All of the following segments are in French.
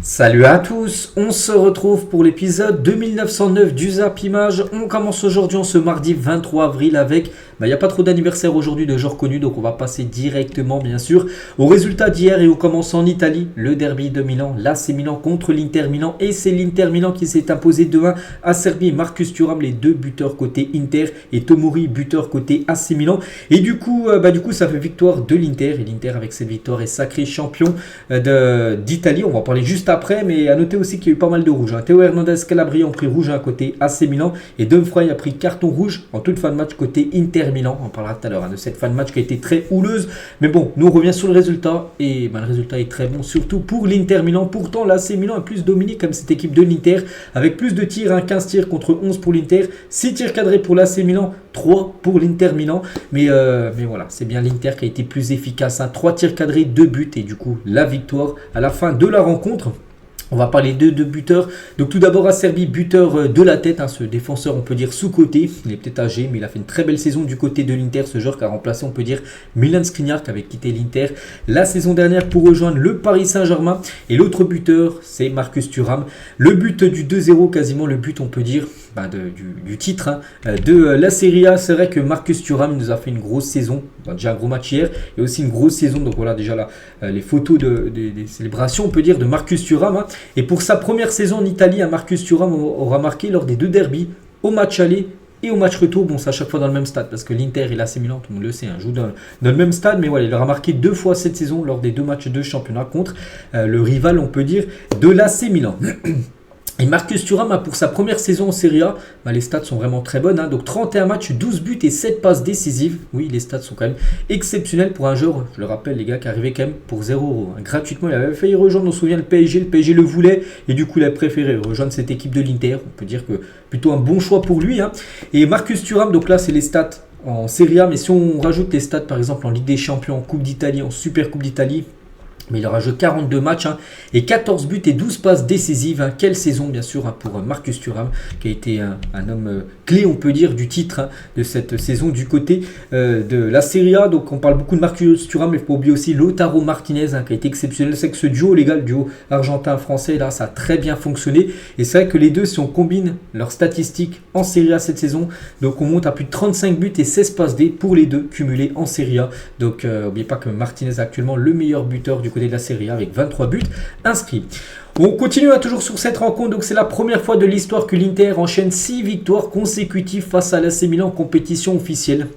Salut à tous, on se retrouve pour l'épisode 2909 du Zap Image. On commence aujourd'hui, ce mardi 23 avril avec, il n'y a pas trop d'anniversaire aujourd'hui de jours connus, donc on va passer directement bien sûr au résultat d'hier et on commence en Italie, le derby de Milan, l'AC Milan contre l'Inter Milan et c'est l'Inter Milan qui s'est imposé 2-1 à Serbie. Marcus Thuram, les deux buteurs côté Inter et Tomori, buteur côté AC Milan. Et du coup, ça fait victoire de l'Inter et l'Inter avec cette victoire est sacré champion d'Italie. On va en parler juste après, mais à noter aussi qu'il y a eu pas mal de rouges. Théo Hernandez, Calabria ont pris rouge à côté AC Milan et Dumfries a pris carton rouge en toute fin de match côté Inter Milan. On parlera tout à l'heure de cette fin de match qui a été très houleuse. Mais bon, nous on revient sur le résultat et le résultat est très bon, surtout pour l'Inter Milan. Pourtant, l'AC Milan a plus dominé comme cette équipe de l'Inter avec plus de tirs, 15 tirs contre 11 pour l'Inter, 6 tirs cadrés pour l'AC Milan, 3 pour l'Inter Milan. Mais voilà, c'est bien l'Inter qui a été plus efficace. 3 tirs cadrés, 2 buts et du coup la victoire à la fin de la rencontre. On va parler de deux buteurs. Donc tout d'abord à Serbie, buteur de la tête, ce défenseur on peut dire sous-côté. Il est peut-être âgé mais il a fait une très belle saison du côté de l'Inter. Ce joueur qui a remplacé on peut dire Milan Skriniar qui avait quitté l'Inter la saison dernière pour rejoindre le Paris Saint-Germain. Et l'autre buteur c'est Marcus Thuram. Le but du 2-0, quasiment le but on peut dire du titre de la Serie A. C'est vrai que Marcus Thuram nous a fait une grosse saison. Déjà un gros match hier et aussi une grosse saison. Donc voilà déjà là les photos des célébrations on peut dire de Marcus Thuram. Et pour sa première saison en Italie, Marcus Thuram aura marqué lors des deux derbys, au match aller et au match retour. Bon, c'est à chaque fois dans le même stade parce que l'Inter et l'AC Milan, tout le monde le sait, jouent dans le même stade. Mais voilà, il aura marqué 2 fois cette saison lors des 2 matchs de championnat contre le rival, on peut dire, de l'AC Milan. Et Marcus Thuram, pour sa première saison en Serie A, les stats sont vraiment très bonnes. Donc 31 matchs, 12 buts et 7 passes décisives. Oui, les stats sont quand même exceptionnels pour un joueur, je le rappelle les gars, qui arrivait quand même pour 0 €. Gratuitement, il avait failli rejoindre, on se souvient, le PSG le voulait. Et du coup, il a préféré rejoindre cette équipe de l'Inter. On peut dire que plutôt un bon choix pour lui. Et Marcus Thuram, donc là, c'est les stats en Serie A. Mais si on rajoute les stats, par exemple, en Ligue des Champions, en Coupe d'Italie, en Super Coupe d'Italie, mais il aura joué 42 matchs et 14 buts et 12 passes décisives. Quelle saison bien sûr pour Marcus Thuram qui a été un homme clé on peut dire du titre de cette saison du côté de la Serie A. Donc on parle beaucoup de Marcus Thuram mais il faut pas oublier aussi Lautaro Martinez qui a été exceptionnel. C'est que ce duo le duo argentin-français là ça a très bien fonctionné. Et c'est vrai que les deux si on combine leurs statistiques en Serie A cette saison, donc on monte à plus de 35 buts et 16 passes D pour les deux cumulés en Serie A. Donc n'oubliez pas que Martinez est actuellement le meilleur buteur du côté de la Serie A avec 23 buts inscrits. On continue toujours sur cette rencontre, donc c'est la première fois de l'histoire que l'Inter enchaîne 6 victoires consécutives face à l'AC Milan en compétition officielle.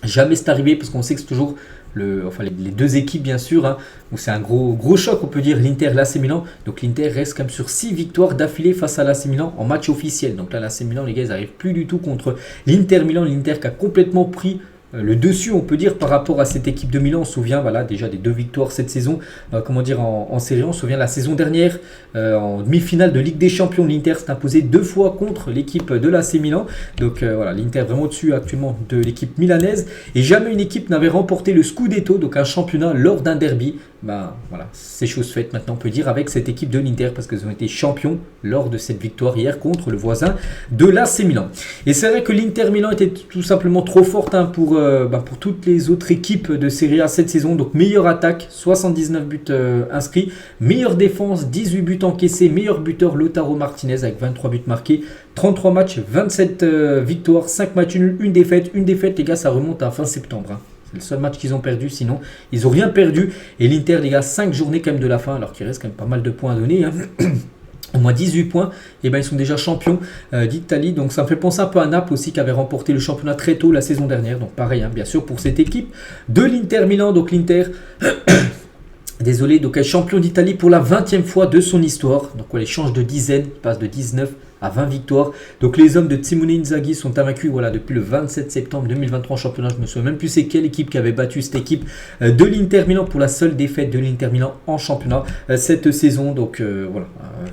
Jamais c'est arrivé parce qu'on sait que c'est toujours les deux équipes bien sûr, où c'est un gros choc on peut dire l'Inter et l'AC Milan. Donc l'Inter reste quand même sur 6 victoires d'affilée face à l'AC Milan en match officiel. Donc là l'AC Milan les gars ils n'arrivent plus du tout contre l'Inter Milan. L'Inter qui a complètement pris le dessus on peut dire par rapport à cette équipe de Milan. On se souvient déjà des 2 victoires cette saison en Serie A. On se souvient la saison dernière en demi-finale de Ligue des Champions, l'Inter s'est imposé 2 fois contre l'équipe de l'AC Milan. Donc l'Inter vraiment au-dessus actuellement de l'équipe milanaise et jamais une équipe n'avait remporté le Scudetto, donc un championnat lors d'un derby. C'est chose faite maintenant on peut dire avec cette équipe de l'Inter parce qu'ils ont été champions lors de cette victoire hier contre le voisin de l'AC Milan. Et c'est vrai que l'Inter Milan était tout simplement trop forte pour toutes les autres équipes de Serie A cette saison. Donc meilleure attaque, 79 buts inscrits, meilleure défense, 18 buts encaissés, meilleur buteur Lautaro Martinez avec 23 buts marqués, 33 matchs, 27 victoires, 5 matchs nuls, une défaite les gars ça remonte à fin septembre. C'est le seul match qu'ils ont perdu, sinon ils n'ont rien perdu. Et l'Inter les gars 5 journées quand même de la fin alors qu'il reste quand même pas mal de points à donner. Au moins 18 points, et ils sont déjà champions d'Italie. Donc ça me fait penser un peu à Naples aussi qui avait remporté le championnat très tôt la saison dernière. Donc pareil, bien sûr pour cette équipe de l'Inter Milan. Donc l'Inter, désolé, donc elle est champion d'Italie pour la 20e fois de son histoire. Donc elle change de dizaine, il passe de 19 à 20 victoires. Donc les hommes de Simone Inzaghi sont invaincus depuis le 27 septembre 2023 en championnat. Je me souviens même plus c'est quelle équipe qui avait battu cette équipe de l'Inter Milan pour la seule défaite de l'Inter Milan en championnat cette saison. Donc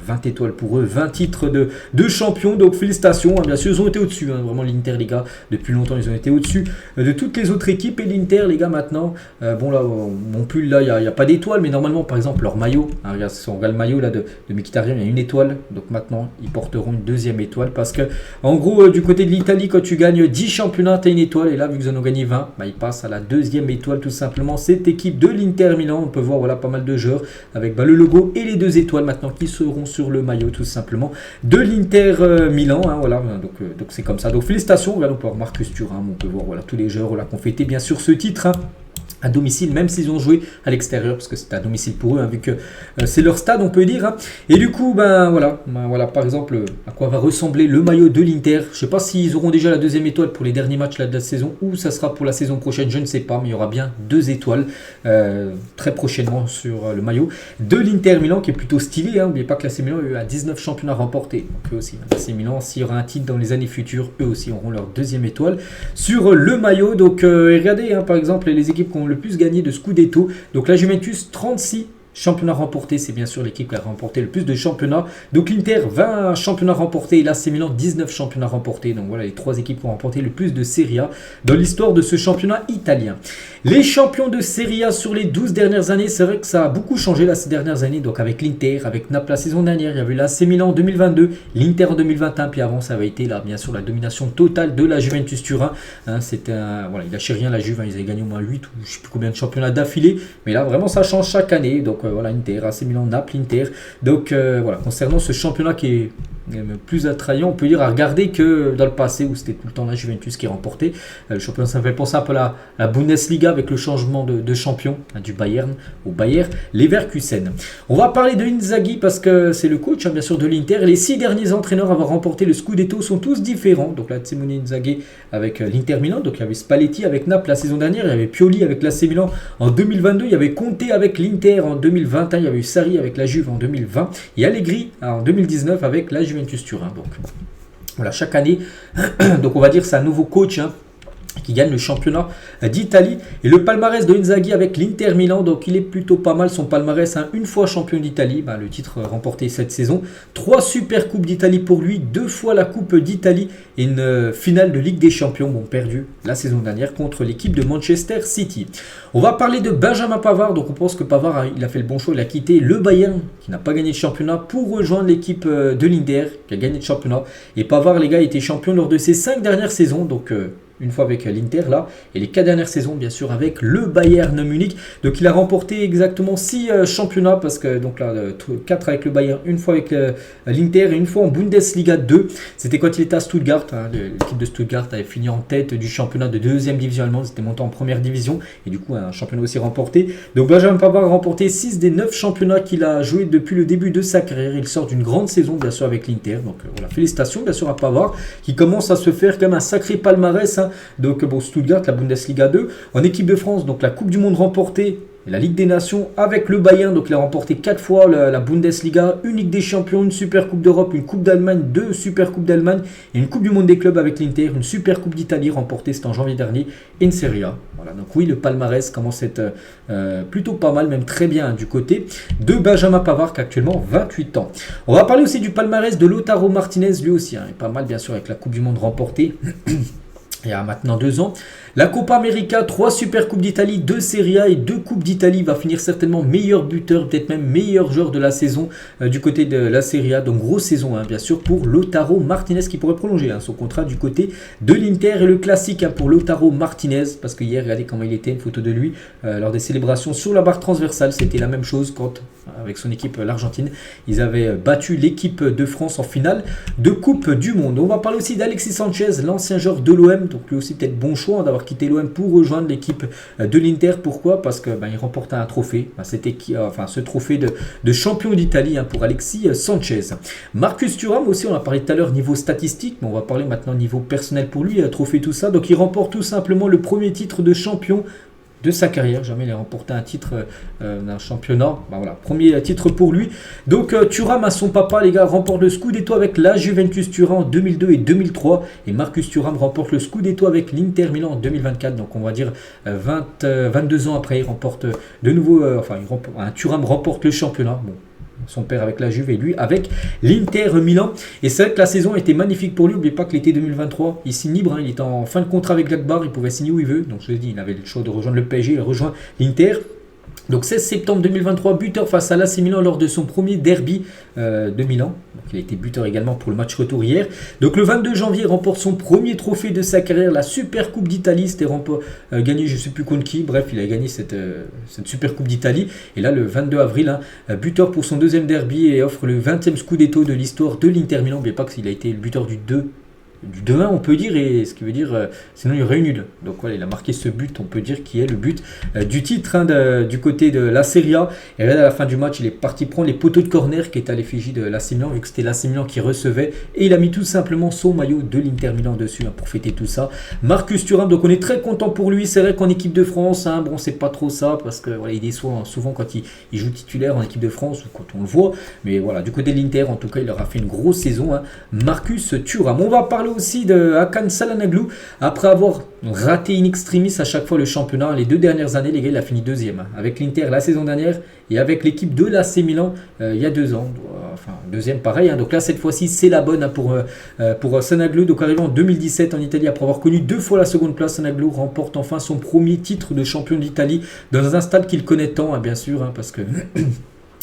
20 étoiles pour eux, 20 titres de champion, donc félicitations, hein. Bien sûr ils ont été au-dessus, hein, vraiment l'Inter les gars, depuis longtemps ils ont été au-dessus de toutes les autres équipes, et l'Inter les gars maintenant, bon là mon pull là il n'y a pas d'étoiles, mais normalement par exemple leur maillot, hein, regarde, si on regarde le maillot là de Mkhitaryan, il y a une étoile, donc maintenant ils porteront une deuxième étoile, parce que en gros du côté de l'Italie, quand tu gagnes 10 championnats tu as une étoile, et là vu qu'ils en ont gagné 20, bah, ils passent à la deuxième étoile tout simplement, cette équipe de l'Inter Milan. On peut voir voilà pas mal de joueurs avec le logo et les 2 étoiles maintenant qui seront sur le maillot tout simplement de l'Inter Milan, hein, voilà, donc c'est comme ça, donc félicitations, voilà, on peut voir Marcus Thuram, on peut voir voilà tous les joueurs voilà, qui ont fêté bien sûr ce titre, hein, à domicile, même s'ils ont joué à l'extérieur, parce que c'était à domicile pour eux, hein, vu que c'est leur stade, on peut dire, hein. Et du coup, ben voilà, par exemple, à quoi va ressembler le maillot de l'Inter. Je ne sais pas s'ils auront déjà la deuxième étoile pour les derniers matchs là, de la saison, ou ça sera pour la saison prochaine, je ne sais pas, mais il y aura bien 2 étoiles très prochainement sur le maillot de l'Inter Milan, qui est plutôt stylé, hein. N'oubliez pas que l'AC Milan a 19 championnats remportés, donc eux aussi, l'AC Milan, s'il y aura un titre dans les années futures, eux aussi auront leur deuxième étoile sur le maillot. Donc regardez, hein, par exemple, les équipes qui ont le plus gagné de Scudetto. Donc la Juventus 36 championnats remportés, c'est bien sûr l'équipe qui a remporté le plus de championnats. Donc l'Inter 20 championnats remportés et l'AC Milan 19 championnats remportés. Donc voilà les 3 équipes qui ont remporté le plus de Serie A dans l'histoire de ce championnat italien. Les champions de Serie A sur les 12 dernières années, c'est vrai que ça a beaucoup changé là, ces dernières années. Donc avec l'Inter, avec Naples la saison dernière, il y avait l'AC Milan en 2022, l'Inter en 2021, puis avant ça avait été là bien sûr la domination totale de la Juventus Turin, hein, c'était voilà, il lâchait rien la Juve, hein, ils avaient gagné au moins 8 ou je ne sais plus combien de championnats d'affilée, mais là vraiment ça change chaque année. Donc voilà, Inter, AC Milan, Naples, Inter. Donc voilà, concernant ce championnat qui est plus attrayant, on peut dire, à regarder que dans le passé où c'était tout le temps la Juventus qui remportait. Le championnat, ça me fait penser un peu à la Bundesliga avec le changement de champion, hein, du Bayern au Bayer Leverkusen. On va parler de Inzaghi parce que c'est le coach, hein, bien sûr, de l'Inter. Les 6 derniers entraîneurs à avoir remporté le Scudetto sont tous différents. Donc là, Simone Inzaghi avec l'Inter Milan, donc il y avait Spalletti avec Naples la saison dernière, il y avait Pioli avec l'AC Milan en 2022, il y avait Conte avec l'Inter en 2021, il y avait eu Sarri avec la Juve en 2020 et Allegri en 2019 avec la Juventus Turin. Donc voilà, chaque année, donc on va dire c'est un nouveau coach, hein, qui gagne le championnat d'Italie. Et le palmarès de Inzaghi avec l'Inter Milan, donc il est plutôt pas mal son palmarès, hein, une fois champion d'Italie, le titre remporté cette saison, 3 super coupes d'Italie pour lui, 2 fois la coupe d'Italie et une finale de Ligue des Champions, bon perdu la saison dernière contre l'équipe de Manchester City. On va parler de Benjamin Pavard, donc on pense que Pavard il a fait le bon choix, il a quitté le Bayern qui n'a pas gagné de championnat pour rejoindre l'équipe de l'Inter qui a gagné de championnat. Et Pavard les gars était champion lors de ses 5 dernières saisons, donc une fois avec l'Inter là, et les 4 dernières saisons bien sûr avec le Bayern Munich. Donc il a remporté exactement 6 championnats, parce que donc là 4 avec le Bayern, une fois avec l'Inter et une fois en Bundesliga 2. C'était quand il était à Stuttgart, hein, l'équipe de Stuttgart avait fini en tête du championnat de 2e division allemande, c'était monté en première division et du coup un championnat aussi remporté. Donc Benjamin Pavard a remporté 6 des 9 championnats qu'il a joué depuis le début de sa carrière. Il sort d'une grande saison bien sûr avec l'Inter, donc voilà, félicitations bien sûr à Pavard qui commence à se faire comme un sacré palmarès, hein. Donc bon, Stuttgart, la Bundesliga 2, en équipe de France, donc la Coupe du Monde remportée, la Ligue des Nations avec le Bayern, donc il a remporté 4 fois la Bundesliga, une Ligue des Champions, une Super Coupe d'Europe, une Coupe d'Allemagne, 2 Super Coupes d'Allemagne et une Coupe du Monde des clubs avec l'Inter, une Super Coupe d'Italie remportée, c'était en janvier dernier, et une Serie A. Voilà, donc oui, le palmarès commence à être plutôt pas mal, même très bien, hein, du côté de Benjamin Pavard qui a actuellement 28 ans. On va parler aussi du palmarès de Lautaro Martinez, lui aussi, hein, pas mal bien sûr avec la Coupe du Monde remportée. Il y a maintenant 2 ans. La Copa América, 3 Super Coupes d'Italie, 2 Serie A et 2 Coupes d'Italie. Il va finir certainement meilleur buteur, peut-être même meilleur joueur de la saison du côté de la Serie A. Donc grosse saison, hein, bien sûr, pour Lautaro Martinez qui pourrait prolonger, hein, son contrat du côté de l'Inter. Et le classique, hein, pour Lautaro Martinez, parce que hier, regardez comment il était, une photo de lui lors des célébrations sur la barre transversale. C'était la même chose quand, avec son équipe, l'Argentine, ils avaient battu l'équipe de France en finale de Coupe du Monde. On va parler aussi d'Alexis Sanchez, l'ancien joueur de l'OM. Donc lui aussi peut-être bon choix, hein, d'avoir quitté l'OM pour rejoindre l'équipe de l'Inter. Pourquoi? Parce que il remporte un trophée, ce trophée de champion d'Italie, hein, pour Alexis Sanchez. Marcus Thuram aussi, on a parlé tout à l'heure niveau statistique, mais on va parler maintenant niveau personnel pour lui, trophée tout ça. Donc il remporte tout simplement le premier titre de champion de sa carrière. Jamais il a remporté un titre d'un championnat. Voilà, premier titre pour lui. Donc Thuram, à son papa, les gars, remporte le Scudetto avec la Juventus Turin en 2002 et 2003. Et Marcus Thuram remporte le Scudetto avec l'Inter Milan en 2024. Donc on va dire 22 ans après, il remporte de nouveau, Thuram remporte le championnat. Bon, son père avec la Juve et lui avec l'Inter Milan. Et c'est vrai que la saison était magnifique pour lui. N'oubliez pas que l'été 2023, il signe libre, hein, il était en fin de contrat avec Gladbach, il pouvait signer où il veut. Donc je l'ai dit, il avait le choix de rejoindre le PSG, il rejoint l'Inter. Donc 16 septembre 2023, buteur face à l'AC Milan lors de son premier derby de Milan. Donc il a été buteur également pour le match retour hier. Donc le 22 janvier, il remporte son premier trophée de sa carrière, la Super Coupe d'Italie. C'était gagné je ne sais plus contre qui. Bref, il a gagné cette Super Coupe d'Italie. Et là, le 22 avril, buteur pour son deuxième derby et offre le 20e Scudetto de l'histoire de l'Inter Milan. N'oubliez pas qu'il a été le buteur du 2-1 on peut dire, et ce qui veut dire sinon il y aurait eu nul. Donc voilà, il a marqué ce but, on peut dire, qui est le but du titre du côté de la Serie A. Et là, à la fin du match, il est parti prendre les poteaux de corner qui étaient à l'effigie de l'AC Milan, vu que c'était l'AC Milan qui recevait, et il a mis tout simplement son maillot de l'Inter Milan dessus pour fêter tout ça. Marcus Thuram, donc on est très content pour lui. C'est vrai qu'en équipe de France, bon c'est pas trop ça, parce que voilà, il déçoit souvent quand il joue titulaire en équipe de France ou quand on le voit, mais voilà, du côté de l'Inter, en tout cas, il aura fait une grosse saison, Marcus Thuram. On va parler aussi de Hakan Çalhanoğlu. Après avoir raté in extremis à chaque fois le championnat, les 2 dernières années, les gars, il a fini deuxième. Avec l'Inter la saison dernière et avec l'équipe de l'AC Milan il y a 2 ans. Enfin, deuxième pareil. Donc là, cette fois-ci, c'est la bonne pour Çalhanoğlu. Donc arrivé en 2017 en Italie, après avoir connu 2 fois la seconde place, Çalhanoğlu remporte enfin son premier titre de champion d'Italie dans un stade qu'il connaît tant, bien sûr, parce que...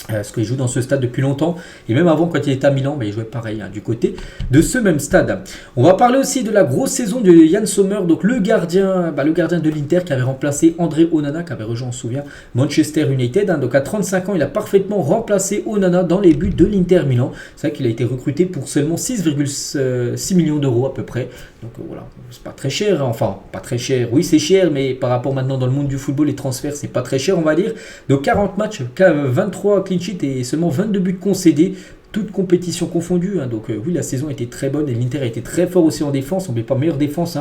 Parce qu'il joue dans ce stade depuis longtemps. Et même avant, quand il était à Milan, il jouait pareil, du côté de ce même stade. On va parler aussi de la grosse saison de Yann Sommer, donc le gardien de l'Inter qui avait remplacé André Onana, qui avait rejoint, on se souvient, Manchester United. Donc à 35 ans, il a parfaitement remplacé Onana dans les buts de l'Inter Milan. C'est vrai qu'il a été recruté pour seulement 6,6 millions d'euros à peu près. Donc voilà, c'est pas très cher. Enfin, pas très cher. Oui, c'est cher, mais par rapport maintenant dans le monde du football, les transferts, c'est pas très cher, on va dire. Donc 40 matchs, 23 clean sheet et seulement 22 buts concédés, toutes compétitions confondues. Donc oui, la saison était très bonne et l'Inter a été très fort aussi en défense. On ne met pas meilleure défense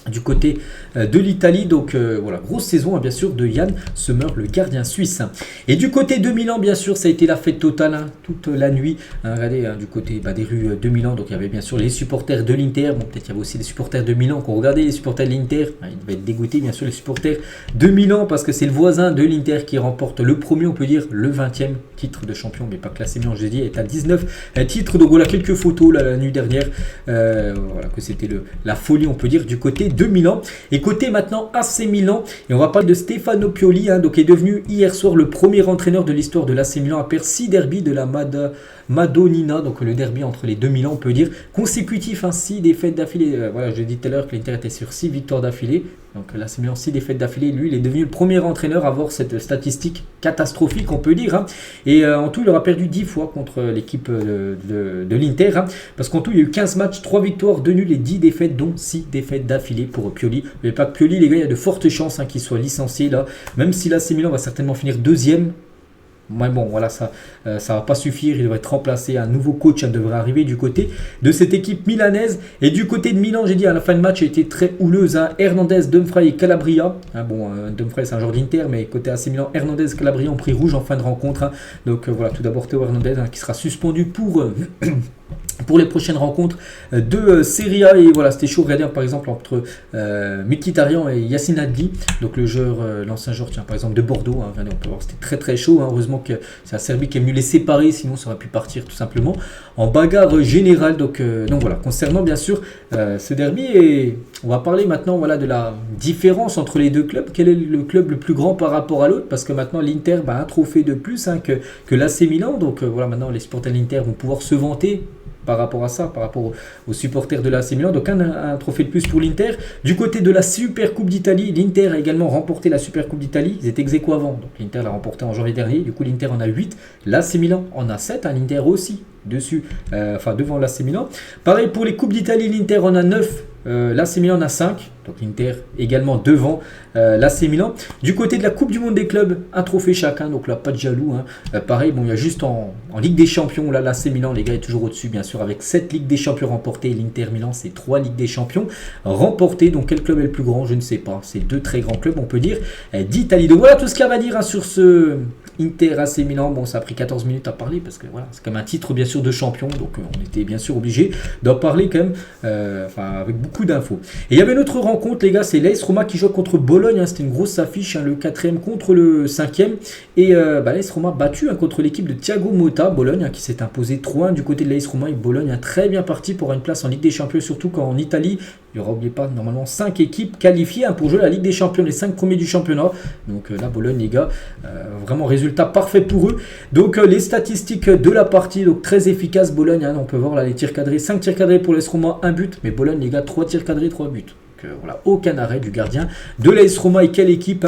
du côté de l'Italie. Donc voilà, grosse saison bien sûr de Yann Sommer, le gardien suisse. Et du côté de Milan, bien sûr, ça a été la fête totale toute la nuit. Regardez, du côté des rues de Milan, donc il y avait bien sûr les supporters de l'Inter. Bon, peut-être il y avait aussi les supporters de Milan. Quand on regardait les supporters de l'Inter, ils devaient être dégoûtés, bien sûr, les supporters de Milan, parce que c'est le voisin de l'Inter qui remporte le premier, on peut dire, le 20e titre de champion, mais pas classé Milan, je l'ai dit, est à 19 titres. Donc voilà, quelques photos la nuit dernière, voilà, que c'était la folie, on peut dire, du côté de Milan. Et côté maintenant AC Milan, et on va parler de Stefano Pioli, donc qui est devenu hier soir le premier entraîneur de l'histoire de l'AC Milan à perdre 6 derbys de la Madonnina, donc le derby entre les 2 Milan, on peut dire, consécutif, 6 défaites d'affilée. Voilà, je l'ai dit tout à l'heure que l'Inter était sur 6 victoires d'affilée. Donc l'AC Milan, 6 défaites d'affilée. Lui, il est devenu le premier entraîneur à avoir cette statistique catastrophique, on peut dire. Et en tout, il aura perdu 10 fois contre l'équipe de l'Inter. Parce qu'en tout, il y a eu 15 matchs, 3 victoires, 2 nuls et 10 défaites, dont 6 défaites d'affilée pour Pioli. Mais pas que Pioli, les gars, il y a de fortes chances qu'il soit licencié là. Même si l'AC Milan va certainement finir deuxième. Mais bon, voilà, ça va pas suffire. Il devrait être remplacé. Un nouveau coach devrait arriver du côté de cette équipe milanaise. Et du côté de Milan, j'ai dit à la fin de match, a été très houleuse. Hernandez, Dumfries et Calabria. Dumfries, c'est un joueur d'Inter, mais côté AC Milan, Hernandez et Calabria ont pris rouge en fin de rencontre. Donc voilà, tout d'abord Théo Hernandez qui sera suspendu pour les prochaines rencontres de Serie A. Et voilà, c'était chaud. Regardez par exemple entre Mkhitaryan et Yacine Adli, donc l'ancien joueur par exemple de Bordeaux. Regardez, on peut voir, c'était très très chaud. Heureusement que c'est la Serbie qui a mieux les séparer, sinon ça aurait pu partir tout simplement en bagarre générale. Donc voilà, concernant bien sûr ce derby, et on va parler maintenant de la différence entre les deux clubs. Quel est le club le plus grand par rapport à l'autre? Parce que maintenant l'Inter a un trophée de plus que l'AC Milan. Donc voilà, maintenant les supporters de l'Inter vont pouvoir se vanter par rapport à ça, par rapport aux supporters de l'AC Milan. Donc un trophée de plus pour l'Inter. Du côté de la Super Coupe d'Italie, l'Inter a également remporté la Super Coupe d'Italie. Ils étaient ex-aequo avant, donc l'Inter l'a remporté en janvier dernier. Du coup l'Inter en a 8, l'AC Milan en a 7, l'Inter aussi devant l'AC Milan. Pareil pour les Coupes d'Italie, l'Inter en a 9, l'AC Milan en a 5, donc l'Inter également devant l'AC Milan. Du côté de la Coupe du Monde des clubs, un trophée chacun, donc là pas de jaloux. Pareil, il y a juste en Ligue des Champions, là l'AC Milan, les gars, est toujours au-dessus, bien sûr, avec 7 Ligues des Champions remportées. L'Inter Milan, c'est 3 Ligues des Champions remportées. Donc quel club est le plus grand? Je ne sais pas. C'est 2 très grands clubs, on peut dire, d'Italie. Donc voilà tout ce qu'il y a à dire sur ce Inter AC Milan. Bon, ça a pris 14 minutes à parler parce que voilà, c'est comme un titre bien sûr de champion, donc on était bien sûr obligé d'en parler quand même, avec beaucoup d'infos. Et il y avait une autre rencontre les gars, c'est l'AS Roma qui joue contre Bologne, c'était une grosse affiche, le 4e contre le 5e, et l'AS Roma battu contre l'équipe de Thiago Motta, Bologne qui s'est imposé 3-1 du côté de l'AS Roma, et Bologne très bien parti pour une place en Ligue des Champions, surtout qu'en Italie, il y aura, n'oubliez pas, normalement 5 équipes qualifiées pour jouer la Ligue des Champions, les 5 premiers du championnat. Donc là, Bologne, les gars, vraiment résultat parfait pour eux. Donc les statistiques de la partie, donc très efficace Bologne, on peut voir là les tirs cadrés, 5 tirs cadrés pour l'AS Roma, 1 but, mais Bologne, les gars, 3 tirs cadrés, 3 buts. Voilà, aucun arrêt du gardien de l'AS Roma, et quelle équipe.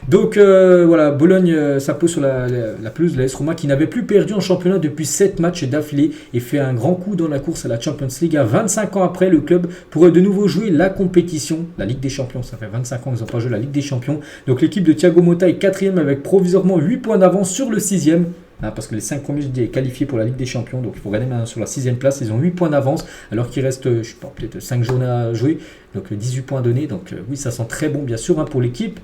Donc voilà, Bologne s'impose sur la pelouse de l'AS Roma qui n'avait plus perdu en championnat depuis 7 matchs d'affilée et fait un grand coup dans la course à la Champions League. 25 ans après, le club pourrait de nouveau jouer la compétition, la Ligue des Champions. Ça fait 25 ans qu'ils n'ont pas joué la Ligue des Champions. Donc l'équipe de Thiago Motta est 4e avec provisoirement 8 points d'avance sur le 6e. Parce que les 5 premiers, je dis, est qualifiés pour la Ligue des Champions, donc il faut regarder maintenant sur la 6e place, ils ont 8 points d'avance, alors qu'il reste, je sais pas, peut-être 5 journées à jouer, donc 18 points donnés, donc oui, ça sent très bon, bien sûr, pour l'équipe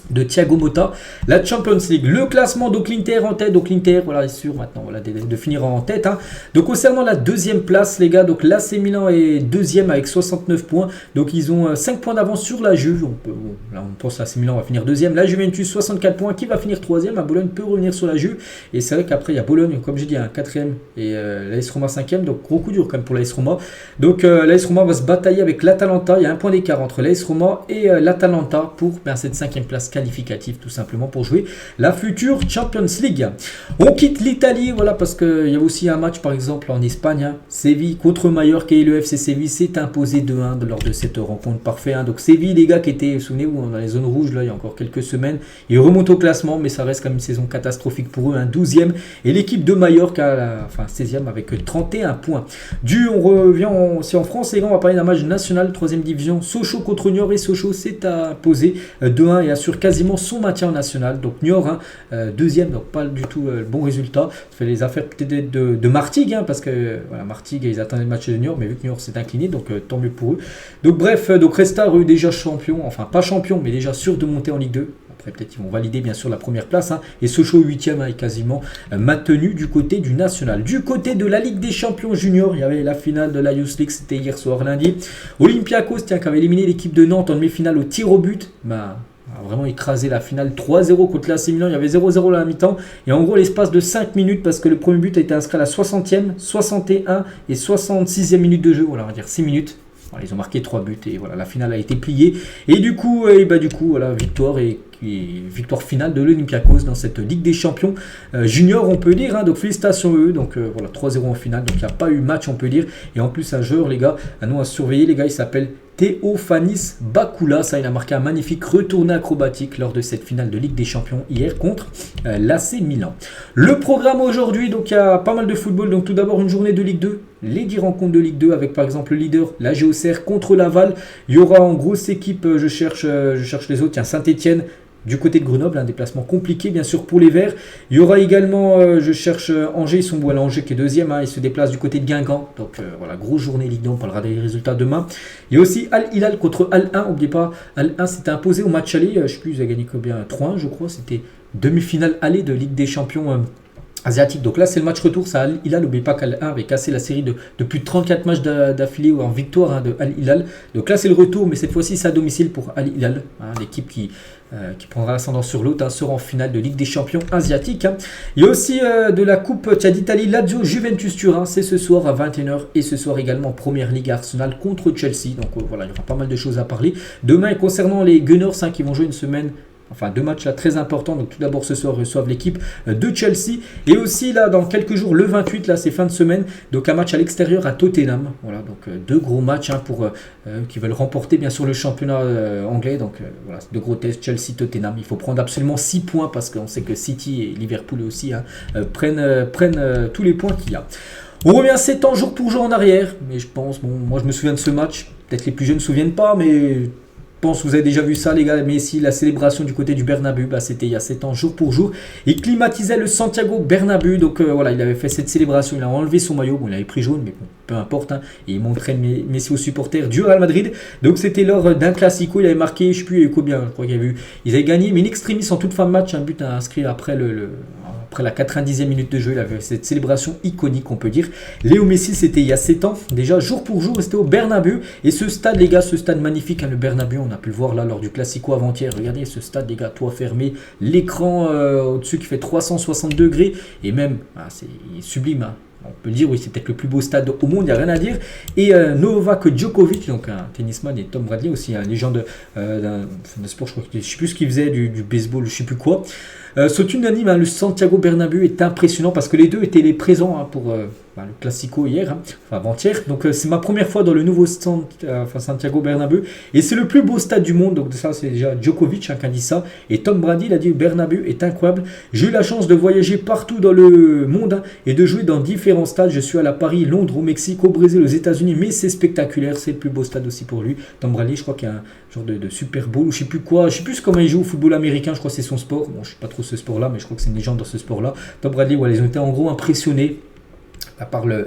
de Thiago Motta. La Champions League, le classement, donc l'Inter en tête, donc l'Inter, voilà, est sûr maintenant, voilà, de finir en tête. Donc concernant la 2e place, les gars, donc l'AC Milan est 2e avec 69 points, donc ils ont 5 points d'avance sur la Juve, là on pense que l'AC Milan va finir 2e, la Juventus 64 points, qui va finir 3e, Bologne peut revenir sur la Juve, et c'est vrai qu'après il y a Bologne, comme j'ai dit, 4e, et l'AS Roma 5e, donc gros coup dur quand même pour l'AS Roma. Donc l'AS Roma va se batailler avec l'Atalanta, il y a un point d'écart entre l'AS Roma et l'Atalanta pour cette 5e place qualificatif tout simplement pour jouer la future Champions League. On quitte l'Italie, voilà, parce qu'il y a aussi un match par exemple en Espagne, Séville contre Mallorca, et le FC Séville s'est imposé 2-1 lors de cette rencontre parfaite. Donc Séville, les gars, qui étaient, souvenez-vous, dans les zones rouges là il y a encore quelques semaines, ils remontent au classement, mais ça reste quand même une saison catastrophique pour eux, 12e, et l'équipe de Mallorca 16e avec 31 points. On revient aussi en France, et là on va parler d'un match national, 3e division, Sochaux contre Niort, et Sochaux s'est imposé 2-1 et assure quasiment son maintien en national. Donc Niort, 2e, donc pas du tout le bon résultat. Ça fait les affaires peut-être de Martigues, parce que voilà, Martigues, ils attendaient le match de Niort, mais vu que Niort s'est incliné, donc tant mieux pour eux. Donc bref, donc Restart, eux déjà champion, enfin pas champion, mais déjà sûr de monter en Ligue 2. Après peut-être ils vont valider bien sûr la première place, et Sochaux 8e est quasiment maintenu du côté du national. Du côté de la Ligue des Champions Juniors, il y avait la finale de la Youth League, c'était hier soir lundi. Olympiakos, qui avait éliminé l'équipe de Nantes en demi-finale au tir au but, a vraiment écrasé la finale 3-0 contre l'AC Milan. Il y avait 0-0 à la mi-temps, et en gros l'espace de 5 minutes, parce que le premier but a été inscrit à la 60e, 61 et 66e minute de jeu, voilà, on va dire 6 minutes. Voilà, ils ont marqué 3 buts, et voilà, la finale a été pliée, et du coup, voilà, victoire finale de l'Olympiakos dans cette Ligue des Champions junior, on peut dire, donc félicitations à eux. Donc voilà, 3-0 en finale, donc il n'y a pas eu match, on peut dire, et en plus un joueur, les gars, à nous à surveiller, les gars, il s'appelle Théophanis Bakula, ça, il a marqué un magnifique retourné acrobatique lors de cette finale de Ligue des Champions hier contre l'AC Milan. Le programme aujourd'hui, donc il y a pas mal de football. Donc tout d'abord une journée de Ligue 2, les 10 rencontres de Ligue 2 avec par exemple le leader, la GOCR contre Laval. Il y aura en grosse équipe, je cherche les autres, tiens, Saint-Etienne. Du côté de Grenoble, un déplacement compliqué bien sûr pour les Verts. Il y aura également, je cherche Angers, ils sont bons à Angers qui est 2e, ils se déplacent du côté de Guingamp. Donc voilà, grosse journée Ligue 2, on parlera des résultats demain. Il y a aussi Al Hilal contre Al 1, n'oubliez pas, Al 1 s'était imposé au match aller, je ne sais plus, ils ont gagné combien, 3-1 je crois, c'était demi-finale aller de Ligue des Champions asiatique. Donc là c'est le match retour, ça Al Hilal, n'oubliez pas qu'Al 1 avait cassé la série de plus de 34 matchs d'affilée en victoire de Al Hilal. Donc là c'est le retour, mais cette fois-ci c'est à domicile pour Al Hilal, l'équipe qui prendra l'ascendant sur l'autre, sera en finale de Ligue des Champions asiatique. Il y a aussi de la Coupe d'Italie, Lazio Juventus Turin, c'est ce soir à 21h, et ce soir également Première Ligue, Arsenal contre Chelsea. Donc voilà, il y aura pas mal de choses à parler. Demain, concernant les Gunners, qui vont jouer une semaine, enfin 2 matchs là très importants. Donc tout d'abord ce soir reçoivent l'équipe de Chelsea, et aussi là dans quelques jours, le 28, là c'est fin de semaine, donc un match à l'extérieur à Tottenham. Voilà, donc 2 gros matchs pour qui veulent remporter bien sûr le championnat anglais. Donc voilà, 2 gros tests, Chelsea-Tottenham. Il faut prendre absolument 6 points, parce qu'on sait que City et Liverpool aussi prennent tous les points qu'il y a. On revient 7 ans jour pour jour en arrière, mais je pense, moi je me souviens de ce match, peut-être les plus jeunes ne se souviennent pas, mais je pense que vous avez déjà vu ça les gars. Messi, la célébration du côté du Bernabeu, c'était il y a 7 ans jour pour jour. Il climatisait le Santiago Bernabeu, donc voilà, il avait fait cette célébration, il a enlevé son maillot, il avait pris jaune, mais bon, peu importe, et il montrait Messi aux supporters du Real Madrid. Donc c'était lors d'un classico, il avait marqué, je ne sais plus combien, je crois qu'il y avait eu, ils avaient gagné, mais in extremis en toute fin de match, un but inscrit après après la 90e minute de jeu, il avait cette célébration iconique, on peut dire. Léo Messi, c'était il y a 7 ans, déjà jour pour jour, c'était au Bernabéu. Et ce stade, les gars, ce stade magnifique, hein, le Bernabéu, on a pu le voir là lors du Classico avant-hier. Regardez ce stade, les gars, toit fermé, l'écran au-dessus qui fait 360 degrés. Et même, c'est sublime, hein. On peut le dire, oui, c'est peut-être le plus beau stade au monde, il n'y a rien à dire. Et Novak Djokovic, donc un tennisman, et Tom Bradley aussi, un légende d'un sport, je ne sais plus ce qu'il faisait, du baseball, je ne sais plus quoi. Sont unanimes, hein, le Santiago Bernabéu est impressionnant parce que les deux étaient les présents, hein, pour le Classico hier, hein, enfin avant-hier. Donc c'est ma première fois dans le nouveau Santiago Bernabéu et c'est le plus beau stade du monde. Donc ça c'est déjà Djokovic, hein, qui a dit ça. Et Tom Brady il a dit Bernabéu est incroyable. J'ai eu la chance de voyager partout dans le monde, hein, et de jouer dans différents stades. Je suis allé à Paris, Londres, au Mexique, au Brésil, aux États-Unis, mais c'est spectaculaire. C'est le plus beau stade aussi pour lui. Tom Brady, je crois qu'il y a un genre de Super Bowl ou je sais plus quoi. Je sais plus comment il joue au football américain. Je crois que c'est son sport. Bon, je sais pas trop ce sport-là, mais je crois que c'est une légende dans ce sport-là. Tom Bradley, voilà, ils ont été en gros impressionnés par le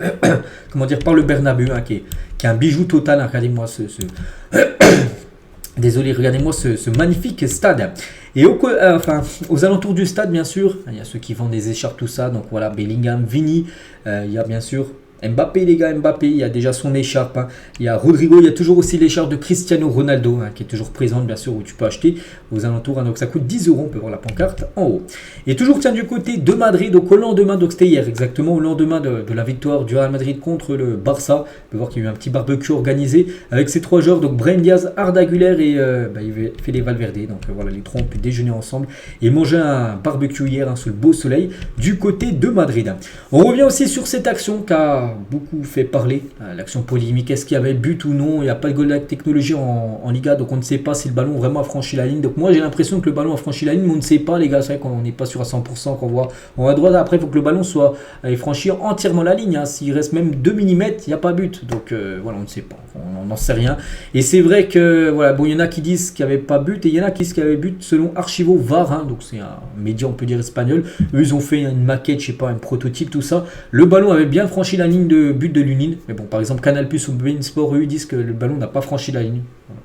par le Bernabéu, hein, qui est un bijou total, hein. Regardez-moi désolé, regardez-moi ce magnifique stade. Et aux alentours du stade, bien sûr, il y a ceux qui vendent des écharpes, tout ça. Donc voilà, Bellingham, Vini, il y a bien sûr Mbappé, les gars, Mbappé, il y a déjà son écharpe, hein. Il y a Rodrigo, il y a toujours aussi l'écharpe de Cristiano Ronaldo, hein, qui est toujours présente, bien sûr, où tu peux acheter aux alentours, hein. Donc ça coûte 10 €, on peut voir la pancarte en haut. Et toujours, tiens, du côté de Madrid, donc au lendemain, donc c'était hier exactement, au lendemain de la victoire du Real Madrid contre le Barça. On peut voir qu'il y a eu un petit barbecue organisé avec ces 3 joueurs, donc Brahim Diaz, Arda Güler et Fede Valverde. Donc voilà, les 3 ont pu déjeuner ensemble et manger un barbecue hier, hein, sous le beau soleil du côté de Madrid. On revient aussi sur cette action qu'a beaucoup fait parler, l'action polémique, est-ce qu'il y avait but ou non. Il n'y a pas de goal de technologie en Liga, donc on ne sait pas si le ballon vraiment a franchi la ligne. Donc moi j'ai l'impression que le ballon a franchi la ligne, mais on ne sait pas, les gars. C'est vrai qu'on n'est pas sûr à 100%, qu'on voit en haut à droite. Après il faut que le ballon soit franchir entièrement la ligne, hein. S'il reste même 2 mm, il n'y a pas but. Donc voilà, on ne sait pas, on n'en sait rien. Et c'est vrai que voilà, bon, il y en a qui disent qu'il n'y avait pas but et il y en a qui disent qu'il y avait but selon Archivo VAR, hein. Donc c'est un média, on peut dire, espagnol. Eux ils ont fait une maquette, je sais pas, un prototype, tout ça. Le ballon avait bien franchi la ligne de but de l'Unine. Mais bon, par exemple, Canal Plus ou beIN Sport, eux, ils disent que le ballon n'a pas franchi la ligne.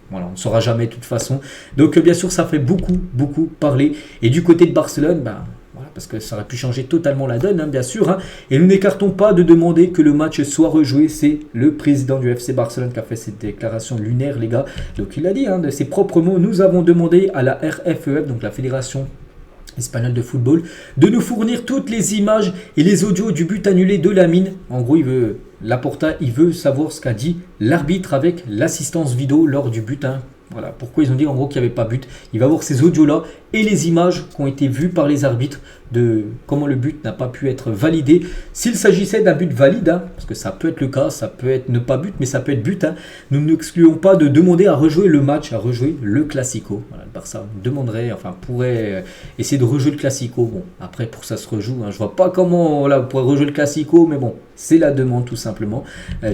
Voilà, on ne saura jamais de toute façon. Donc, bien sûr, ça fait beaucoup parler. Et du côté de Barcelone, voilà, parce que ça aurait pu changer totalement la donne, hein, bien sûr. Hein. Et nous n'écartons pas de demander que le match soit rejoué. C'est le président du FC Barcelone qui a fait cette déclaration lunaire, les gars. Donc, il a dit, hein, de ses propres mots, nous avons demandé à la RFEF, donc la Fédération espagnol de football, de nous fournir toutes les images et les audios du but annulé de Lamine. En gros, Laporta, il veut savoir ce qu'a dit l'arbitre avec l'assistance vidéo lors du but, hein. Voilà, pourquoi ils ont dit en gros qu'il n'y avait pas but. Il va voir ces audios-là et les images qui ont été vues par les arbitres de comment le but n'a pas pu être validé. S'il s'agissait d'un but valide, hein, parce que ça peut être le cas, ça peut être ne pas but, mais ça peut être but, hein, nous n'excluons pas de demander à rejouer le match, à rejouer le Classico. Voilà, le Barça pourrait essayer de rejouer le Classico. Bon, après, pour que ça se rejoue, hein, je vois pas comment on pourrait rejouer le Classico, mais bon, c'est la demande tout simplement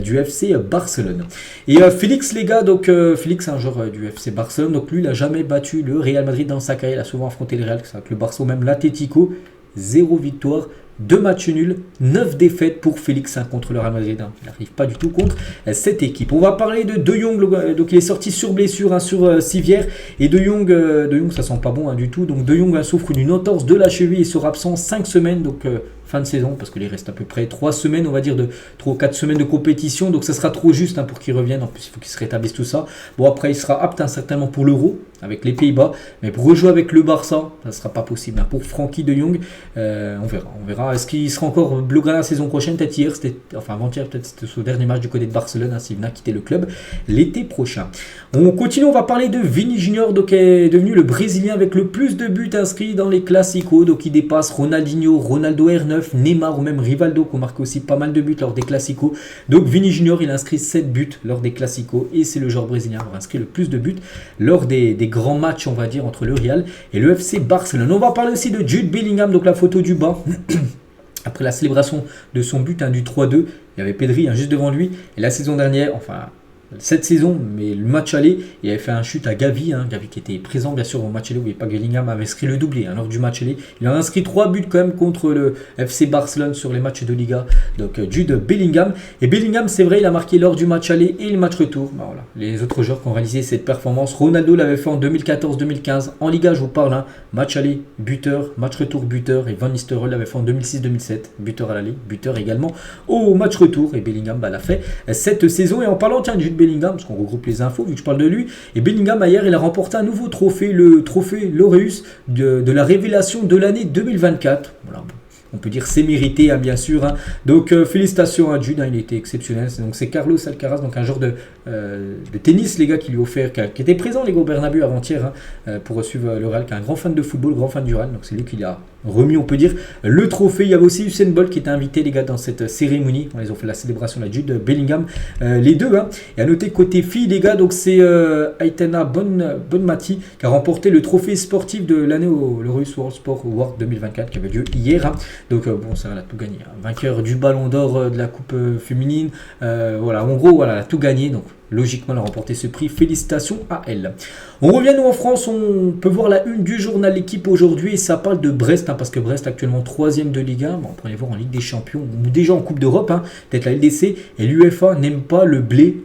du FC Barcelone. Et Félix, les gars, donc Félix, un joueur du FC Barcelone, donc lui, il n'a jamais battu le Real Madrid dans sa carrière. Il a souvent affronté le Real, avec le Barça, même l'Atlético. 0 victoire, 2 matchs nuls, 9 défaites pour Félix, hein, contre le Real Madrid. Hein. Il n'arrive pas du tout contre cette équipe. On va parler de De Jong, donc il est sorti sur blessure, hein, sur civière. Et De Jong, ça sent pas bon, hein, du tout. Donc De Jong souffre d'une entorse de la cheville et sera absent 5 semaines. Donc fin de saison, parce qu'il reste à peu près 3 semaines, on va dire, 3 ou 4 semaines de compétition. Donc ça sera trop juste, hein, pour qu'il revienne. En plus, il faut qu'il se rétablisse tout ça. Bon, après, il sera apte, hein, certainement pour l'Euro avec les Pays-Bas. Mais pour rejouer avec le Barça, ça ne sera pas possible, hein. Pour Frenkie De Jong, on verra. Est-ce qu'il sera encore blaugrana la saison prochaine? Peut-être hier, avant-hier, peut-être c'était son dernier match du côté de Barcelone, hein, s'il venait à quitter le club l'été prochain. On continue, on va parler de Vini Junior, donc est devenu le Brésilien avec le plus de buts inscrits dans les Classicos. Donc il dépasse Ronaldinho, Ronaldo R9, Neymar ou même Rivaldo qui ont marqué aussi pas mal de buts lors des Classicos. Donc Vini Junior, il a inscrit 7 buts lors des Classicos et c'est le joueur brésilien qui a inscrit le plus de buts lors des grands matchs, on va dire, entre le Real et le FC Barcelone. On va parler aussi de Jude Bellingham, donc la photo du bas. Après la célébration de son but, hein, du 3-2, il y avait Pedri, hein, juste devant lui. Et la saison dernière, cette saison, mais le match aller, il avait fait un chute à Gavi, Gavi qui était présent bien sûr au match aller, où pas Bellingham avait inscrit le doublé lors du match aller. Il a inscrit 3 buts quand même contre le FC Barcelone sur les matchs de Liga, donc Jude Bellingham. Et Bellingham, c'est vrai, il a marqué lors du match aller et le match retour. Voilà. Les autres joueurs qui ont réalisé cette performance, Ronaldo l'avait fait en 2014-2015, en Liga je vous parle, match aller, buteur, match retour, buteur, et Van Nistelrooy l'avait fait en 2006-2007, buteur à l'aller, buteur également au match retour, et Bellingham l'a fait cette saison. Et en parlant de Jude Bellingham, parce qu'on regroupe les infos vu que je parle de lui, et Bellingham hier il a remporté un nouveau trophée, le trophée Laureus de la révélation de l'année 2024. Voilà. On peut dire c'est mérité, bien sûr. Donc félicitations à Jude, il était exceptionnel. Donc c'est Carlos Alcaraz, donc un joueur de tennis, les gars, qui lui a offert, qui était présent les gars au Bernabéu avant-hier pour suivre le Real, qui est un grand fan de football, grand fan du Real. Donc c'est lui qui l'a remis, on peut dire, le trophée. Il y avait aussi Usain Bolt qui était invité, les gars, dans cette cérémonie. Ils ont fait la célébration de Jude Bellingham, les deux. Et à noter côté filles, les gars, donc c'est Aitana Bonmati qui a remporté le trophée sportif de l'année au Laureus World Sport Award 2024 qui avait lieu hier. Donc bon, ça elle a tout gagné. Vainqueur du Ballon d'Or de la Coupe féminine. Voilà, en gros, voilà, elle a tout gagné. Donc logiquement, elle a remporté ce prix. Félicitations à elle. On revient nous en France. On peut voir la une du journal L'équipe aujourd'hui et ça parle de Brest, parce que Brest actuellement 3e de Ligue 1. Bon, on pourrait les voir en Ligue des Champions ou déjà en Coupe d'Europe. Peut-être la LDC. Et l'UEFA n'aime pas le blé,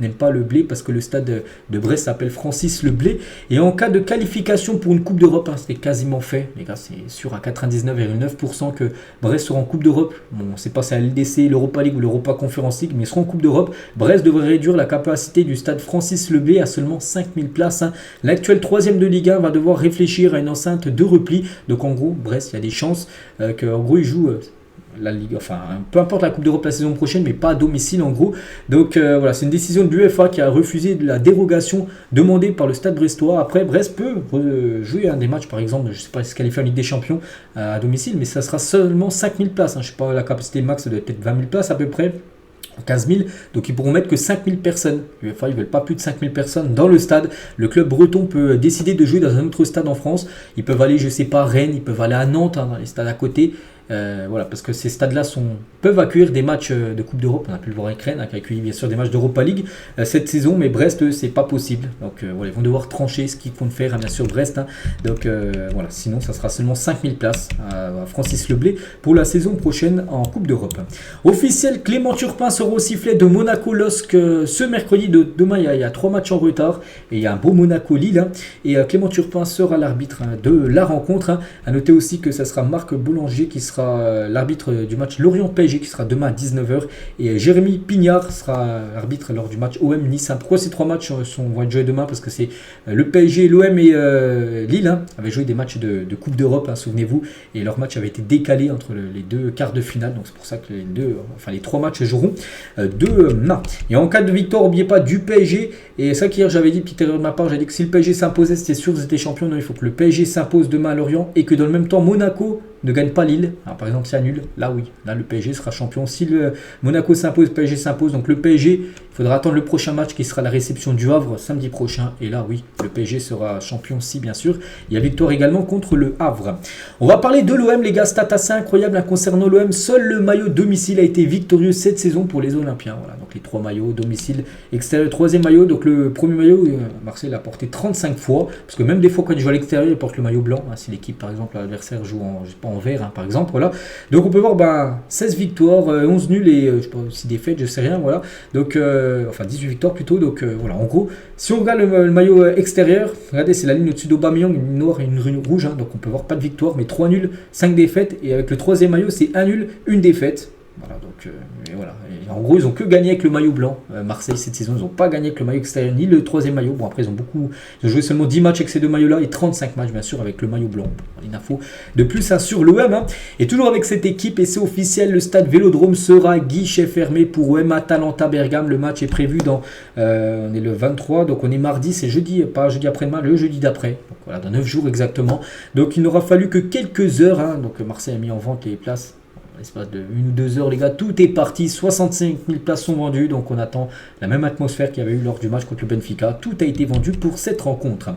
parce que le stade de Brest s'appelle Francis Leblé. Et en cas de qualification pour une Coupe d'Europe, c'était quasiment fait, les gars, c'est sûr à 99,9% que Brest sera en Coupe d'Europe. Bon, on ne sait pas si c'est la LDC, l'Europa League ou l'Europa Conference League, mais ils seront en Coupe d'Europe. Brest devrait réduire la capacité du stade Francis Leblé à seulement 5000 places. L'actuel 3e de Ligue 1 va devoir réfléchir à une enceinte de repli. Donc en gros, Brest, il y a des chances qu'en gros, ils jouent la Ligue, enfin peu importe la Coupe d'Europe la saison prochaine, mais pas à domicile en gros. Donc voilà, c'est une décision de l'UEFA qui a refusé la dérogation demandée par le stade brestois. Après, Brest peut jouer des matchs, par exemple, je ne sais pas, se qualifier en Ligue des Champions à domicile, mais ça sera seulement 5000 places. Je ne sais pas, la capacité max, ça doit être peut-être 20 000 places à peu près. 15 000, donc ils pourront mettre que 5 000 personnes. L'UEFA, ils ne veulent pas plus de 5 000 personnes dans le stade. Le club breton peut décider de jouer dans un autre stade en France. Ils peuvent aller, je ne sais pas, à Rennes, ils peuvent aller à Nantes, dans les stades à côté. Voilà, parce que ces stades-là peuvent accueillir des matchs de Coupe d'Europe. On a pu le voir avec Rennes, qui a accueilli bien sûr des matchs d'Europa League cette saison, mais Brest, c'est pas possible. Donc voilà, ils vont devoir trancher ce qu'ils comptent faire, bien sûr, Brest. Donc voilà, sinon ça sera seulement 5000 places à Francis Leblé pour la saison prochaine en Coupe d'Europe. Officiel, Clément Turpin sera au sifflet de Monaco LOSC ce mercredi. Demain, il y a 3 matchs en retard et il y a un beau Monaco-Lille. Et Clément Turpin sera l'arbitre de la rencontre. À noter aussi que ça sera Marc Boulanger qui sera l'arbitre du match Lorient-PSG qui sera demain à 19h et Jérémy Pignard sera arbitre lors du match OM Nice. Pourquoi ces 3 matchs vont être joués demain? Parce que c'est le PSG, l'OM et Lille avaient joué des matchs de Coupe d'Europe, souvenez-vous, et leur match avait été décalé entre les 2 quarts de finale, donc c'est pour ça que les 3 matchs joueront demain. Et en cas de victoire, n'oubliez pas du PSG, et ça qu'hier j'avais dit, petite erreur de ma part, j'ai dit que si le PSG s'imposait, c'était sûr qu'ils étaient champions. Non, il faut que le PSG s'impose demain à Lorient et que dans le même temps Monaco ne gagne pas Lille. Alors, par exemple, c'est nul. Là, oui. Là, le PSG sera champion. Si le Monaco s'impose, le PSG s'impose. Donc, le PSG, il faudra attendre le prochain match qui sera la réception du Havre samedi prochain. Et là, oui, le PSG sera champion si, bien sûr. Il y a victoire également contre le Havre. On va parler de l'OM, les gars. Stat assez incroyable concernant l'OM. Seul le maillot domicile a été victorieux cette saison pour les Olympiens. Voilà. Donc, les 3 maillots domicile, extérieur, 3e maillot. Donc, le premier maillot, Marseille l'a porté 35 fois. Parce que même des fois, quand il joue à l'extérieur, il porte le maillot blanc. Si l'équipe, par exemple, l'adversaire joue en vert, par exemple, voilà. Donc on peut voir 16 victoires, 11 nuls et je sais pas si défaites, je sais rien, voilà. Donc enfin 18 victoires plutôt. Donc voilà, en gros, si on regarde le maillot extérieur, regardez, c'est la ligne au-dessus d'Aubameyang, une noire et une rouge, donc on peut voir pas de victoire, mais 3 nuls, 5 défaites, et avec le 3e maillot, c'est 1 nul, 1 défaite. Voilà, donc et voilà. Et en gros, ils ont que gagné avec le maillot blanc. Marseille cette saison, ils n'ont pas gagné avec le maillot extérieur ni le 3e maillot. Bon, après, ils ont joué seulement 10 matchs avec ces 2 maillots-là et 35 matchs, bien sûr, avec le maillot blanc. Une info de plus sur l'OM. Et toujours avec cette équipe, et c'est officiel, le stade Vélodrome sera guichet fermé pour OM Atalanta Bergame. Le match est prévu on est le 23, donc on est mardi, c'est jeudi, pas jeudi après-demain, le jeudi d'après. Donc voilà, dans 9 jours exactement. Donc il n'aura fallu que quelques heures. Donc Marseille a mis en vente les places. l'espace de 1 ou 2 heures, les gars, tout est parti. 65 000 places sont vendues. Donc on attend la même atmosphère qu'il y avait eu lors du match contre le Benfica. Tout a été vendu pour cette rencontre.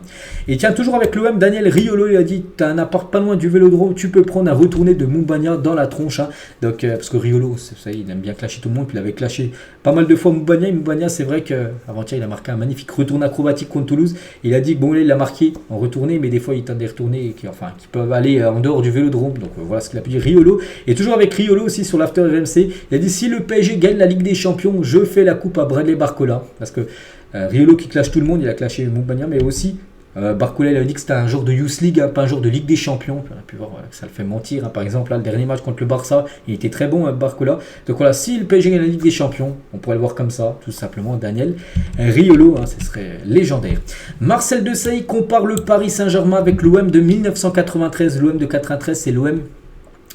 Et tiens, toujours avec l'OM, Daniel Riolo, il a dit, t'as un appart pas loin du Vélodrome, tu peux prendre un retourné de Moumbagna dans la tronche. Donc, parce que Riolo, ça, il aime bien clasher tout le monde. Puis il avait clashé pas mal de fois Moumbagna. Et Moumbagna, c'est vrai qu'avant-hier, il a marqué un magnifique retourné acrobatique contre Toulouse. Il a dit que bon, là, il a marqué en retourné, mais des fois, il tente des retournés qui peuvent aller en dehors du Vélodrome. Donc voilà ce qu'il a pu dire Riolo. Et toujours avec Riolo aussi sur l'After RMC, il a dit si le PSG gagne la Ligue des Champions, je fais la coupe à Bradley Barcola. Parce que Riolo qui clash tout le monde, il a clashé Moumbagna, mais aussi Barcola, il a dit que c'était un genre de Youth League, pas un genre de Ligue des Champions. On a pu voir que ça le fait mentir. Par exemple, là, le dernier match contre le Barça, il était très bon, Barcola. Donc voilà, si le PSG gagne la Ligue des Champions, on pourrait le voir comme ça, tout simplement. Daniel Riolo, ce serait légendaire. Marcel Desailly compare le Paris Saint-Germain avec l'OM de 1993. L'OM de 93, c'est l'OM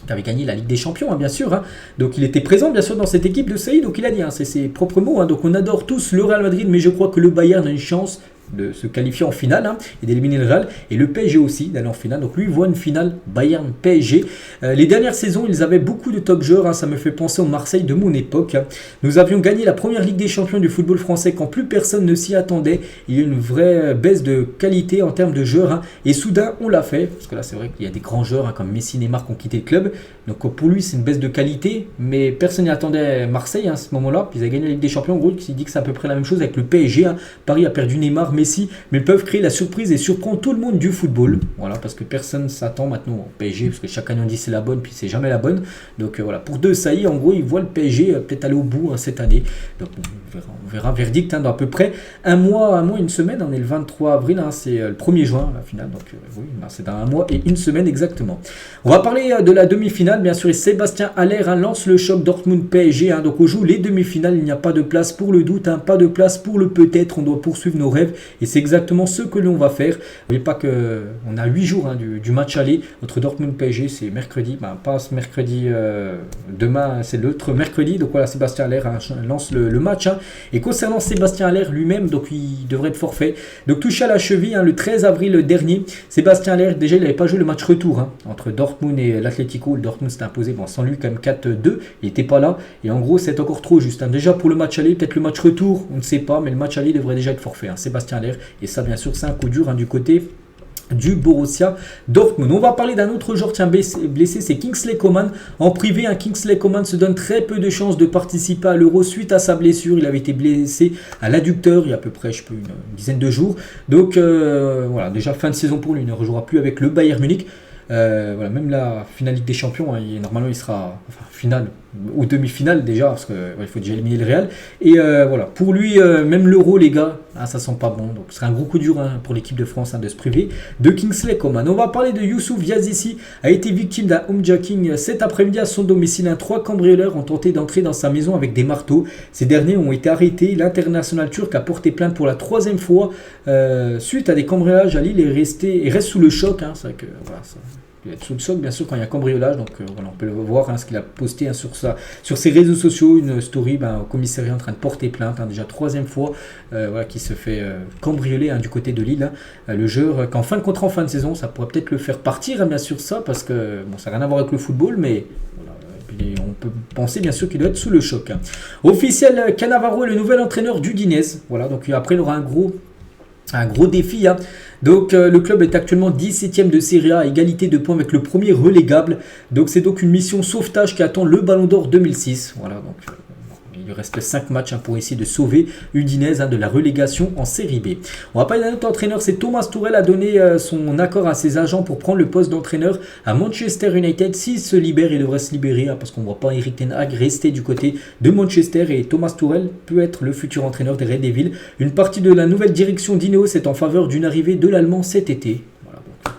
qui avait gagné la Ligue des Champions, bien sûr. Donc il était présent, bien sûr, dans cette équipe de Saïd. Donc il a dit, c'est ses propres mots. Donc on adore tous le Real Madrid, mais je crois que le Bayern a une chance de se qualifier en finale et d'éliminer le Real, et le PSG aussi d'aller en finale. Donc lui il voit une finale Bayern-PSG. Les dernières saisons ils avaient beaucoup de top joueurs, ça me fait penser au Marseille de mon époque. Nous avions gagné la première Ligue des Champions du football français quand plus personne ne s'y attendait. Il y a une vraie baisse de qualité en termes de joueurs, et soudain on l'a fait, parce que là c'est vrai qu'il y a des grands joueurs comme Messi, Neymar qui ont quitté le club. Donc pour lui c'est une baisse de qualité, mais personne n'y attendait Marseille à ce moment-là. Puis ils avaient gagné la Ligue des Champions. En gros il dit que c'est à peu près la même chose avec le PSG. Paris a perdu Neymar, Messi, mais ils peuvent créer la surprise et surprendre tout le monde du football. Voilà, parce que personne s'attend maintenant au PSG, parce que chaque année on dit c'est la bonne, puis c'est jamais la bonne. Donc voilà, pour Desailly, en gros, il voit le PSG peut-être aller au bout cette année. Donc on verra verdict dans à peu près un mois, une semaine. On est le 23 avril, c'est le 1er juin la finale. Donc oui, c'est dans un mois et une semaine exactement. On va parler de la demi-finale, bien sûr, et Sébastien Haller lance le choc Dortmund-PSG. Donc on joue les demi-finales, il n'y a pas de place pour le doute, pas de place pour le peut-être. On doit poursuivre nos rêves, et c'est exactement ce que l'on va faire. N'oubliez pas qu'on a 8 jours du match aller. Notre Dortmund-PSG, c'est mercredi. Pas ce mercredi, demain, c'est l'autre mercredi. Donc voilà, Sébastien Haller lance le match. Et concernant Sébastien Haller lui-même, donc il devrait être forfait. Donc touché à la cheville le 13 avril dernier. Sébastien Haller, déjà, il n'avait pas joué le match retour entre Dortmund et l'Atlético. Le Dortmund s'est imposé, sans lui, quand même 4-2. Il n'était pas là. Et en gros, c'est encore trop juste. Déjà pour le match aller, peut-être le match retour, on ne sait pas. Mais le match aller devrait déjà être forfait. Sébastien Haller. Et ça, bien sûr, c'est un coup dur du côté du Borussia Dortmund. On va parler d'un autre joueur blessé, c'est Kingsley Coman. En privé, Kingsley Coman se donne très peu de chances de participer à l'Euro suite à sa blessure. Il avait été blessé à l'adducteur il y a à peu près une dizaine de jours. Donc voilà, déjà fin de saison pour lui. Il ne rejouera plus avec le Bayern Munich. Voilà, même la finale Ligue des Champions, normalement il sera finale ou demi-finale déjà, parce qu'il faut déjà éliminer le Real. Et voilà, pour lui, même l'Euro, les gars, ça sent pas bon. Donc ce sera un gros coup dur pour l'équipe de France de se priver de Kingsley Coman. On va parler de Youssouf Yazissi, a été victime d'un homejacking cet après-midi à son domicile. 3 cambrioleurs ont tenté d'entrer dans sa maison avec des marteaux. Ces derniers ont été arrêtés. L'international turc a porté plainte pour la 3e fois suite à des cambriolages à Lille et reste sous le choc. C'est vrai que voilà, il va être sous le choc, bien sûr, quand il y a cambriolage. Donc voilà, on peut le voir, ce qu'il a posté sur ses réseaux sociaux, une story au commissariat en train de porter plainte. Déjà 3e fois qui se fait cambrioler du côté de Lille. Le joueur, qu'en fin de contrat, en fin de saison, ça pourrait peut-être le faire partir, bien sûr, ça, parce que ça n'a rien à voir avec le football, mais voilà, et on peut penser bien sûr qu'il doit être sous le choc. Officiel, Cannavaro est le nouvel entraîneur d'Udinese. Voilà, donc après il aura un gros défi. Donc le club est actuellement 17e de Serie A à égalité de points avec le premier relégable. Donc c'est donc une mission sauvetage qui attend le Ballon d'Or 2006. Voilà, donc il reste 5 matchs pour essayer de sauver Udinese de la relégation en Série B. On va parler d'un autre entraîneur, c'est Thomas Tuchel a donné son accord à ses agents pour prendre le poste d'entraîneur à Manchester United. S'il se libère, il devrait se libérer parce qu'on ne voit pas Erik ten Hag rester du côté de Manchester, et Thomas Tuchel peut être le futur entraîneur des Red Devils. Une partie de la nouvelle direction d'Ineos est en faveur d'une arrivée de l'Allemand cet été.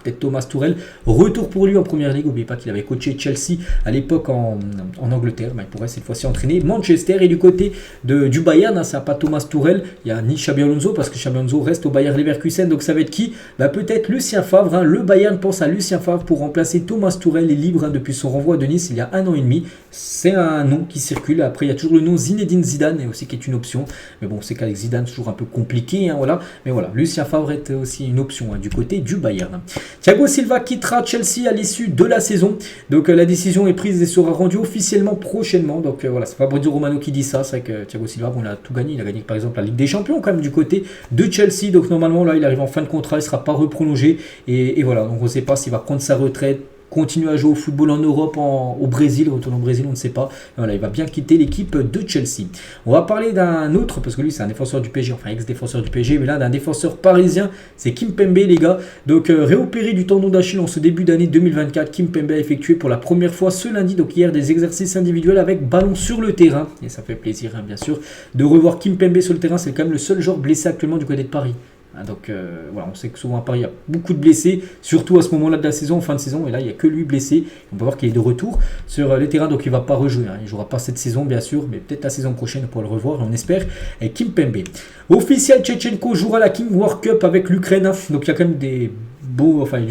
Peut-être Thomas Tuchel, retour pour lui en première ligue. N'oubliez pas qu'il avait coaché Chelsea à l'époque en Angleterre, mais il pourrait cette fois-ci entraîner Manchester. Et du côté du Bayern, ça n'a pas Thomas Tuchel, il n'y a ni Xabi Alonso, parce que Xabi Alonso reste au Bayer Leverkusen. Donc ça va être qui? Peut-être Lucien Favre. Le Bayern pense à Lucien Favre pour remplacer Thomas Tuchel, est libre depuis son renvoi de Nice il y a 1 an et demi. C'est un nom qui circule. Après il y a toujours le nom Zinedine Zidane aussi qui est une option, mais bon, c'est qu'avec Zidane c'est toujours un peu compliqué, voilà. Mais voilà, Lucien Favre est aussi une option du côté du Bayern. Thiago Silva quittera Chelsea à l'issue de la saison. Donc la décision est prise et sera rendue officiellement prochainement. Donc voilà, c'est Fabrizio Romano qui dit ça. C'est vrai que Thiago Silva, bon, il a tout gagné. Il a gagné par exemple la Ligue des Champions quand même du côté de Chelsea. Donc normalement là, il arrive en fin de contrat, il ne sera pas reprolongé. Et voilà, donc on ne sait pas s'il va prendre sa retraite, continuer à jouer au football en Europe, au Brésil, retourner au Brésil, on ne sait pas. Voilà, il va bien quitter l'équipe de Chelsea. On va parler d'un autre, parce que lui c'est un défenseur du PSG, enfin ex-défenseur du PSG, mais là d'un défenseur parisien, c'est Kimpembe les gars. Donc réopéré du tendon d'Achille en ce début d'année 2024, Kimpembe a effectué pour la première fois ce lundi, donc hier, des exercices individuels avec ballon sur le terrain. Et ça fait plaisir bien sûr de revoir Kimpembe sur le terrain, c'est quand même le seul joueur blessé actuellement du côté de Paris. Donc voilà, on sait que souvent à Paris il y a beaucoup de blessés, surtout à ce moment-là de la saison, en fin de saison, et là il n'y a que lui blessé. On peut voir qu'il est de retour sur les terrains, donc il ne va pas rejouer. Il ne jouera pas cette saison bien sûr, mais peut-être la saison prochaine pour le revoir, et on espère. Et Kimpembe. Officiel, Tchétchenko jouera la King World Cup avec l'Ukraine, donc il y a quand même du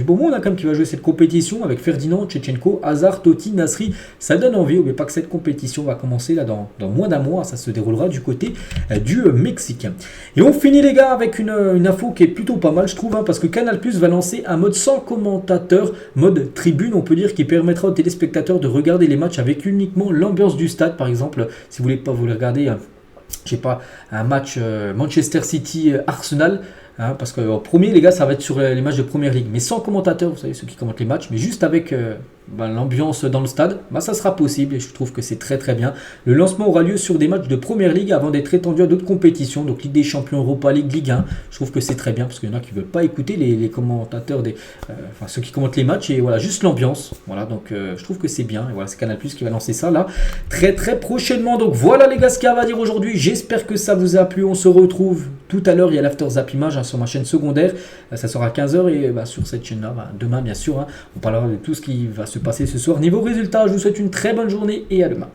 beau monde quand même qui va jouer cette compétition avec Ferdinand, Tchétchenko, Hazard, Totti, Nasri. Ça donne envie, mais pas que cette compétition va commencer là dans moins d'un mois, ça se déroulera du côté du Mexique. Et on finit les gars avec une info qui est plutôt pas mal je trouve, parce que Canal+ va lancer un mode sans commentateur, mode tribune on peut dire, qui permettra aux téléspectateurs de regarder les matchs avec uniquement l'ambiance du stade. Par exemple, si vous voulez regarder je sais pas, un match Manchester City Arsenal, parce qu'en premier les gars ça va être sur les matchs de Première Ligue, mais sans commentateur, vous savez ceux qui commentent les matchs, mais juste avec l'ambiance dans le stade, ça sera possible et je trouve que c'est très très bien. Le lancement aura lieu sur des matchs de Première Ligue avant d'être étendu à d'autres compétitions, donc Ligue des Champions, Europa League, Ligue 1. Je trouve que c'est très bien parce qu'il y en a qui ne veulent pas écouter les commentateurs, ceux qui commentent les matchs, et voilà, juste l'ambiance. Voilà, donc je trouve que c'est bien, et voilà, c'est Canal+ qui va lancer ça là très très prochainement. Donc voilà les gars ce qu'il y a à dire aujourd'hui, j'espère que ça vous a plu. On se retrouve tout à l'heure, il y a l'After Zap Image sur ma chaîne secondaire, ça sera à 15h, et sur cette chaîne là demain bien sûr, on parlera de tout ce qui va se passer ce soir niveau résultat. Je vous souhaite une très bonne journée et à demain.